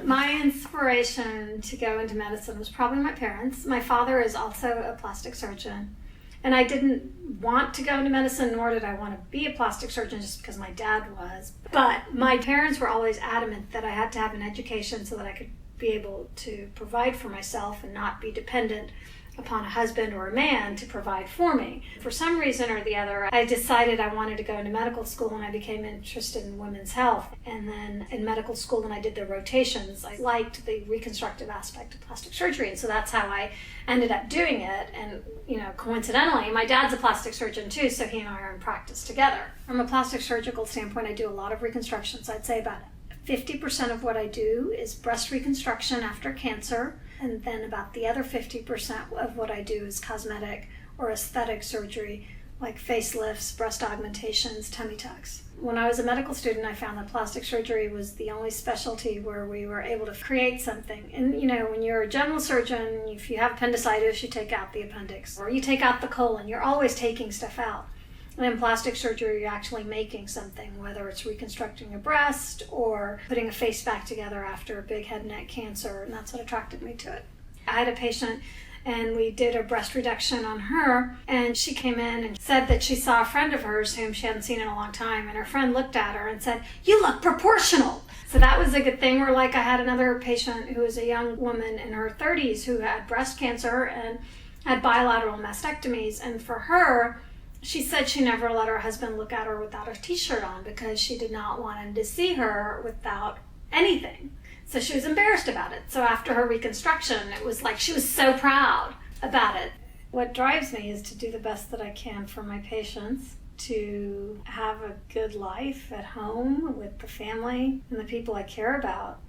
My inspiration to go into medicine was probably my parents. My father is also a plastic surgeon. And I didn't want to go into medicine, nor did I want to be a plastic surgeon just because my dad was. But my parents were always adamant that I had to have an education so that I could be able to provide for myself and not be dependent upon a husband or a man to provide for me. For some reason or the other, I decided I wanted to go into medical school, and I became interested in women's health. And then in medical school, when I did the rotations, I liked the reconstructive aspect of plastic surgery, and so that's how I ended up doing it. And coincidentally, my dad's a plastic surgeon too, so he and I are in practice together. From a plastic surgical standpoint, I do a lot of reconstructions. I'd say about 50% of what I do is breast reconstruction after cancer, and then about the other 50% of what I do is cosmetic or aesthetic surgery, like facelifts, breast augmentations, tummy tucks. When I was a medical student, I found that plastic surgery was the only specialty where we were able to create something. And when you're a general surgeon, if you have appendicitis, you take out the appendix, or you take out the colon. You're always taking stuff out. And in plastic surgery, you're actually making something, whether it's reconstructing a breast or putting a face back together after a big head and neck cancer, and that's what attracted me to it. I had a patient, and we did a breast reduction on her, and she came in and said that she saw a friend of hers whom she hadn't seen in a long time, and her friend looked at her and said, "You look proportional." So that was a good thing. Or like I had another patient who was a young woman in her 30s who had breast cancer and had bilateral mastectomies, and for her, she said she never let her husband look at her without a t-shirt on because she did not want him to see her without anything. So she was embarrassed about it. So after her reconstruction, it was like she was so proud about it. What drives me is to do the best that I can for my patients, to have a good life at home with the family and the people I care about.